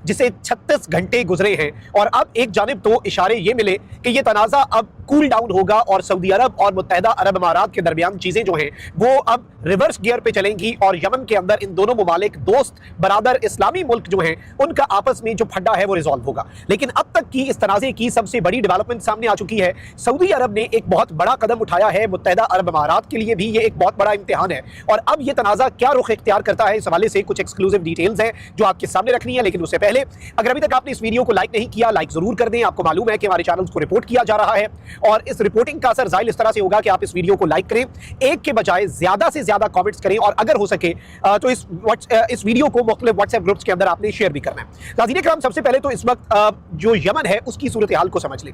जिसे 36 घंटे गुजरे हैं और अब एक जानिब तो इशारे ये मिले कि ये तनाज़ा अब कूल डाउन होगा और सऊदी अरब और मुत्तहिदा अरब अमारात के दरमियान चीजें जो हैं वो अब रिवर्स गियर पे चलेंगी और यमन के अंदर इन दोनों ममालिक दोस्त बरादर इस्लामी मुल्क जो हैं उनका आपस में जो फड्डा है वो रिजॉल्व होगा। लेकिन अब तक की इस तनाज़े की सबसे बड़ी डेवलपमेंट सामने आ चुकी है। सऊदी अरब ने एक बहुत बड़ा कदम उठाया है, मुत्तहिदा अरब अमारात के लिए भी ये एक बहुत बड़ा इम्तिहान है और अब ये तनाज़ा क्या रुख इख्तियार करता है इस हवाले से कुछ एक्सक्लूसिव डिटेल्स हैं जो आपके सामने रखनी है। लेकिन उससे पहले अगर अभी तक आपने इस वीडियो को लाइक नहीं किया, लाइक जरूर कर दें। आपको मालूम है कि हमारे चैनल्स को रिपोर्ट किया जा रहा है और इस रिपोर्टिंग का असर जाहिर इस तरह से होगा कि आप इस वीडियो को लाइक करें, एक के बजाय ज्यादा से ज्यादा कमेंट्स करें और अगर हो सके तो इस वीडियो को मुख्तलिफ व्हाट्सएप ग्रुप्स के अंदर आपने शेयर भी करना है। नाज़रीन किराम, सबसे पहले तो इस वक्त जो यमन है उसकी सूरत हाल को समझ लें।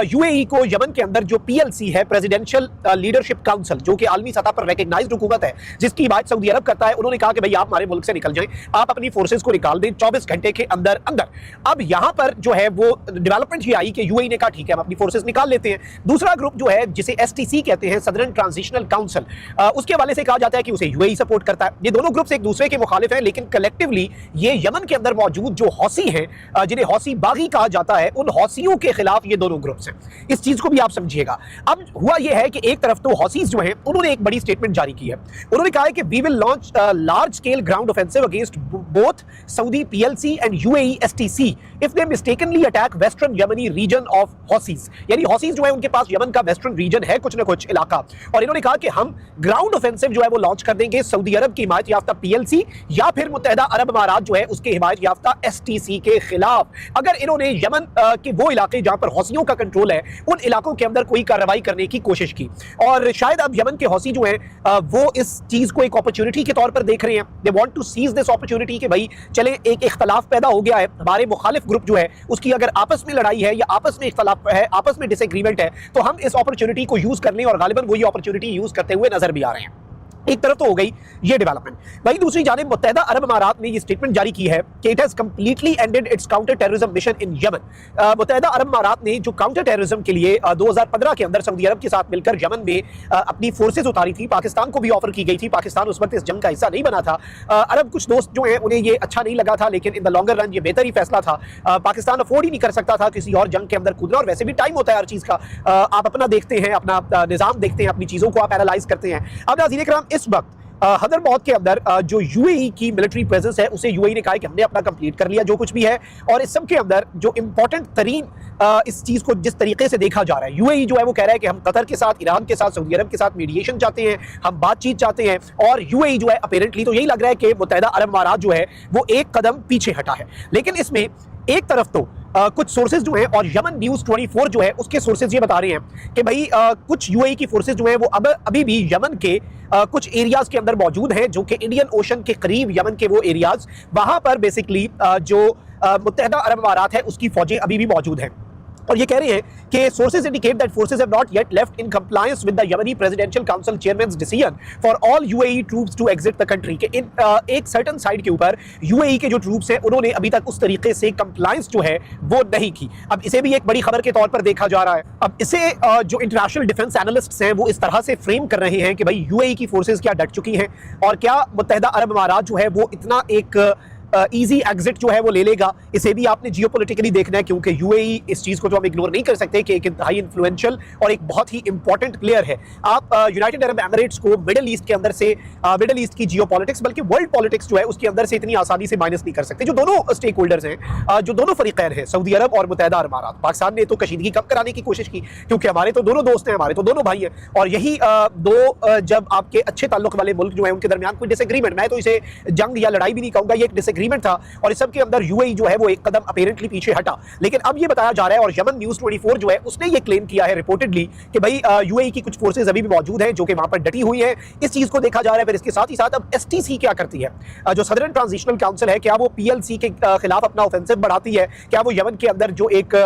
यूएई को यमन के अंदर जो पीएलसी है, प्रेसिडेंशियल लीडरशिप काउंसिल, जो कि आलमी सतह पर रिकग्नाइज्ड हुकूमत है जिसकी हिमायत सऊदी अरब करता है, उन्होंने कहा कि भाई आप हमारे मुल्क से निकल जाएं, आप अपनी फोर्सेस को निकाल दें 24 घंटे के अंदर अंदर। अब यहां पर जो है वो डेवलपमेंट ये आई कि यूएई ने कहा ठीक है हम अपनी फोर्सेस निकाल लेते हैं। दूसरा ग्रुप जो है जिसे एसटीसी कहते हैं, सदर्न ट्रांजिशनल काउंसिल, उसके हवाले से कहा जाता है कि उसे यूएई सपोर्ट करता है। ये दोनों ग्रुप्स एक दूसरे के मुखालिफ हैं लेकिन कलेक्टिवली ये यमन के अंदर मौजूद जो हौसी हैं, जिन्हें हौसी बागी कहा जाता है, उन हौसियों के खिलाफ ये दोनों ग्रुप्स हैं। इस चीज को भी आप समझिएगा। अब हुआ यह है कि एक तरफ तो हौसीज जो हैं उन्होंने एक बड़ी स्टेटमेंट जारी की है। उन्होंने कहा है कि we will launch large scale ground offensive against both Saudi PLC and UAE STC if they mistakenly attack western Yemeni region of Houthis. यानी हौसीज जो है उनके पास यमन का वेस्टर्न रीजन है, कुछ ना कुछ इलाका, और इन्होंने कहा कि हम ग्राउंड ऑफेंसिव जो है वो लॉन्च कर देंगे सऊदी अरब की हिमायत याफ्ता पीएलसी या फिर मुत्तहिदा अरब अमारात जो है उसके हिमायत याफ्ता एसटीसी के खिलाफ। अगर इन्होंने यमन के वो इलाके जहां पर हौसियों का कंट्रोल है उन इलाकों के अंदर कोई कार्रवाई करने की कोशिश की, और शायद अब यमन के हौसी जो हैं वो इस चीज को एक अपॉर्चुनिटी के तौर पर देख रहे हैं। They want to seize this opportunity कि भाई चले एक इख्तलाफ पैदा हो गया है, हमारे मुखालिफ ग्रुप जो है उसकी अगर आपस में लड़ाई है या आपस में इख्तलाफ है, आपस में डिसएग्रीमेंट है, तो हम इस अपॉर्चुनिटी को यूज कर लें और गालिबन वो ये अपॉर्चुनिटी यूज करते हुए नजर भी आ रहे हैं। एक तरफ तो हो गई ये डेवलपमेंट। वहीं दूसरी जानिब मुत्तहिदा अरब अमारात ने ये स्टेटमेंट जारी की है कि it has completely ended its counter terrorism mission in Yemen. मुत्तहिदा अरब अमारात ने जो काउंटर टेररिज्म के लिए 2015 के अंदर सऊदी अरब के साथ मिलकर यमन में अपनी फोर्सेज उतारी थी, पाकिस्तान को भी ऑफर की गई थी, पाकिस्तान उस वक्त इस जंग का हिस्सा नहीं बना था। अरब कुछ दोस्त जो हैं उन्हें ये अच्छा नहीं लगा था, लेकिन इन द लॉन्गर रन ये बेहतर ही फैसला था। पाकिस्तान अफोर्ड ही नहीं कर सकता था किसी और जंग के अंदर कूदना, और वैसे भी टाइम होता है हर चीज का। आप अपना देखते हैं, अपना निजाम देखते हैं, अपनी चीजों को आप एनालाइज करते हैं। अब नाज़रीन इकराम, इस वक्त हदरमौत के अंदर जो यूएई की मिलिट्री प्रेजेंस है उसे यूएई ने कहा कि हमने अपना कंप्लीट कर लिया जो कुछ भी है, और इस सब के अंदर जो इंपॉर्टेंट तरीन इस चीज को जिस तरीके से देखा जा रहा है, यूएई जो है वो कह रहा है कि हम कतर के साथ, ईरान के साथ, सऊदी अरब के साथ मीडिएशन चाहते हैं, हम बातचीत चाहते हैं, और यूएई जो है अपेरेंटली तो यही लग रहा है कि मुत्तहिदा अरब अमारात जो है वो एक कदम पीछे हटा है। लेकिन इसमें एक तरफ तो कुछ सोर्सेज जो हैं, और यमन न्यूज़ 24 जो है उसके सोर्सेज ये बता रहे हैं कि भाई कुछ यूएई की फोर्सेज जो हैं वो अभी भी यमन के कुछ एरियाज के अंदर मौजूद हैं जो कि इंडियन ओशन के करीब यमन के वो एरियाज, वहां पर बेसिकली जो मुत्तहिदा अरब अमारात है उसकी फौजें अभी भी मौजूद हैं। और ये कह रहे हैं कि sources indicate that forces have not yet left in compliance with the Yemeni presidential council chairman's decision for all UAE troops to exit the country. के इन एक सर्टेन साइड के ऊपर यूएई के जो ट्रूप्स हैं उन्होंने अभी तक उस तरीके से कंप्लायंस जो है वो नहीं की। अब इसे भी एक बड़ी खबर के तौर पर देखा जा रहा है। अब इसे जो इंटरनेशनल डिफेंस एनालिस्ट्स हैं वो इस तरह से फ्रेम कर रहे हैं कि भाई यूएई की फोर्सेज क्या डट चुकी हैं, और क्या मुत्तहिदा अरब अमारात जो है वो इतना एक इजी एग्जिट जो है वो ले लेगा। इसे भी आपने जियोपॉलिटिकली देखना है, क्योंकि यूएई इस चीज को तो हम इग्नोर नहीं कर सकते कि एक इंतहाई इन्फ्लुएंशियल और एक बहुत ही इंपॉर्टेंट प्लेयर है। आप यूनाइटेड अरब एमिरेट्स को मिडिल ईस्ट के अंदर से, मिडिल ईस्ट की जियोपॉलिटिक्स बल्कि वर्ल्ड पॉलिटिक्स जो है उसके अंदर से इतनी आसानी से माइनस नहीं कर सकते। जो दोनों स्टेक होल्डर्स हैं, जो दोनों फरीकैन हैं, सऊदी अरब और मुत्तहिदा अरब अमारात, पाकिस्तान ने तो कशीदगी कम कराने की कोशिश की क्योंकि हमारे तो दोनों दोस्त हैं, हमारे तो दोनों भाई हैं, और यही दो जब आपके अच्छे ताल्लुक वाले मुल्क जो है उनके दरमियान कोई डिसएग्रीमेंट, मैं तो इसे जंग या लड़ाई भी नहीं कहूंगा, ये एक डिसएग्रीमेंट था, और इस सब के अंदर यूएई जो है वो एक कदम अपेरेंटली पीछे हटा। लेकिन अब ये बताया जा रहा है, और यमन न्यूज़ 24 जो है उसने ये क्लेम किया है रिपोर्टेडली कि भाई यूएई की कुछ फोर्सेज अभी भी मौजूद हैं जो कि वहां पर डटी हुई हैं। इस चीज को देखा जा रहा है। फिर इसके साथ ही साथ अब एसटीसी क्या करती है, जो सदर्न ट्रांजिशनल काउंसिल है, क्या वो पीएलसी के खिलाफ अपना ऑफेंसिव बढ़ाती है? क्या वो यमन के अंदर जो एक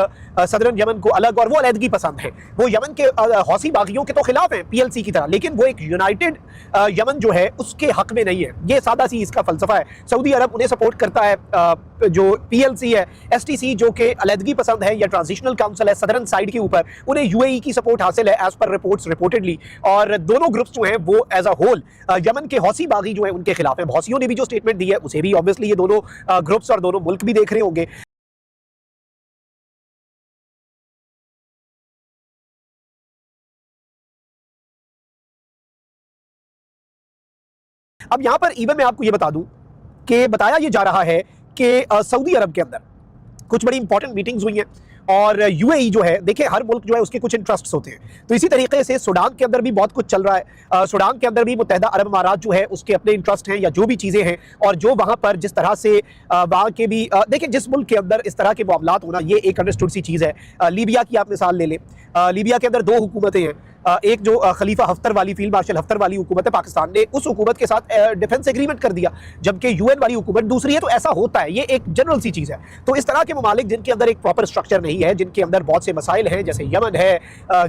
सदर्न यमन को अलग और वो अलहदगी पसंद है, वो यमन के हौसी बागियों के तो खिलाफ है पीएलसी की तरह, लेकिन वो एक यूनाइटेड यमन जो है उसके हक में नहीं है? ये सादा सी इसका फलसफा है। सऊदी अरब उन्हें सपोर्ट सपोर्ट करता है जो पीएलसी है, एसटीसी जो कि अलहदगी पसंद है या ट्रांजिशनल काउंसिल है सदर्न साइड के ऊपर, उन्हें यूएई की सपोर्ट हासिल है एज पर रिपोर्ट्स रिपोर्टेडली। और दोनों ग्रुप्स जो हैं वो एज अ होल यमन के हौसी बागी जो है उनके खिलाफ है। हौसियों ने भी जो स्टेटमेंट दी है उसे भी ऑब्वियसली ये दोनों ग्रुप्स और दोनों मुल्क भी देख रहे होंगे। अब यहां पर इवन मैं आपको ये बता दूं कि बताया ये जा रहा है कि सऊदी अरब के अंदर कुछ बड़ी इंपॉर्टेंट मीटिंग्स हुई हैं और यूएई जो है, देखिए हर मुल्क जो है उसके कुछ इंटरेस्ट्स होते हैं, तो इसी तरीके से सूडान के अंदर भी बहुत कुछ चल रहा है। सूडान के अंदर भी मुत्तहिदा अरब अमारात जो है उसके अपने इंटरेस्ट हैं या जो भी चीज़ें हैं, और जो वहाँ पर जिस तरह से वहाँ के भी देखिए जिस मुल्क के अंदर इस तरह के मामलात होना ये एक अंडरस्टूड सी चीज़ है। लीबिया की आप मिसाल ले लें, लीबिया के अंदर दो हुकूमतें हैं, एक जो खलीफा हफ्तर वाली फील्ड मार्शल हफ्तर वाली हुकूमत है, पाकिस्तान ने उस हुकूमत के साथ डिफेंस एग्रीमेंट कर दिया, जबकि यूएन वाली हुकूमत दूसरी है। तो ऐसा होता है, ये एक जनरल सी चीज़ है। तो इस तरह के ममालिक जिनके अंदर एक प्रॉपर स्ट्रक्चर नहीं है, जिनके अंदर बहुत से मसाइल हैं, जैसे यमन है,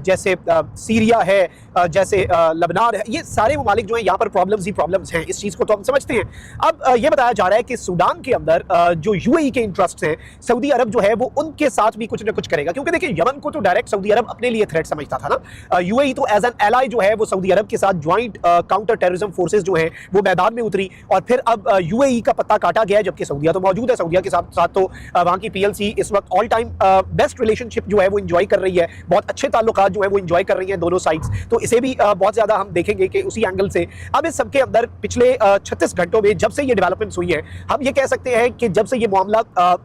जैसे सीरिया है, जैसे लबनान है, ये सारे ममालिक जो है यहाँ पर प्रॉब्लम्स ही प्रॉब्लम्स हैं। इस चीज़ को तो हम समझते हैं। अब ये बताया जा रहा है कि सूडान के अंदर जो यूएई के इंटरेस्ट हैं, सऊदी अरब जो है वो उनके साथ भी कुछ ना कुछ करेगा, क्योंकि देखिए यमन को तो डायरेक्ट सऊदी अरब अपने लिए थ्रेट समझता था ना। यूएई तो एज एन एलाई जो है वो सऊदी अरब के साथ ज्वाइंट काउंटर टेररिज्म फोर्सेस जो हैं वो मैदान में उतरी, और फिर अब यूएई का पत्ता काटा गया, जबकि सऊदिया तो मौजूद है। सऊदिया के साथ तो वहाँ की पीएलसी इस वक्त ऑल टाइम बेस्ट रिलेशनशिप जो है वो इंजॉय कर रही है, बहुत अच्छे ताल्लुकात जो है वो इंजॉय कर रही हैं दोनों साइड्स। तो इसे भी बहुत ज़्यादा हम देखेंगे कि उसी एंगल से अब इस सबके अंदर पिछले 36 घंटों में जब से ये डेवलपमेंट्स हुई है, हम ये कह सकते हैं कि जब से ये मामला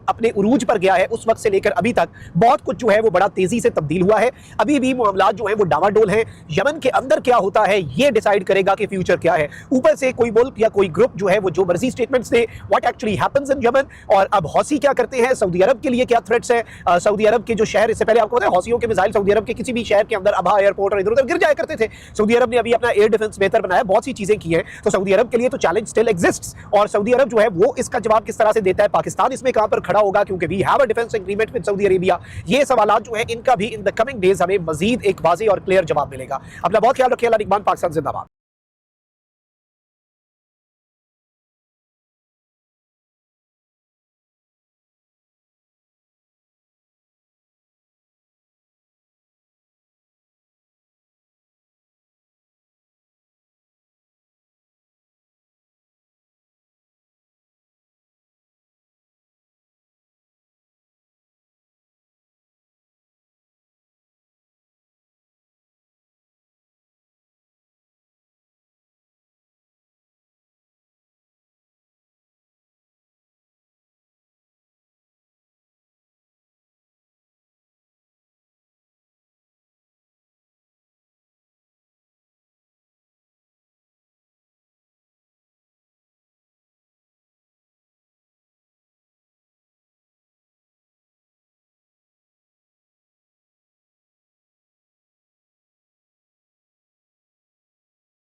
अपने उरूज पर गया है उस वक्त से लेकर अभी तक बहुत कुछ जो है वो बड़ा तेजी से तब्दील हुआ है। अभी भी मामला जो है वो डावाडोल है। यमन के अंदर क्या होता है ये डिसाइड करेगा कि फ्यूचर क्या है। ऊपर से कोई मुल्क या कोई ग्रुप जो है वो जो मर्जी statements they, what actually happens in Yemen, और अब हौसी क्या करते हैं, सऊदी अरब के लिए क्या थ्रेट्स है। सऊदी अरब के जो शहर, इससे पहले आपको पता है हौसियों के मिसाइल सऊदी अरब के किसी भी शहर के अंदर अबहा एयरपोर्ट और इधर उधर गिर जाया करते थे। सऊदी अरब ने अभी अपना एयर डिफेंस बेहतर बनाया, बहुत सी चीजें की हैं। तो सऊदी अरब के लिए तो चैलेंज स्टिल एग्जिस्ट्स, और सऊदी अरब जो है वो इसका जवाब किस तरह से देता है, पाकिस्तान इसमें कहां पर खड़ा होगा, क्योंकि we have a defence agreement with Saudi Arabia. ये सवाल जो है इनका भी इन द कमिंग डेज हमें मजीद एक वाज़ेह और क्लियर जवाब मिलेगा। अपना बहुत ख्याल रखिए। अल्लाह निगहबान। पाकिस्तान जिंदाबाद।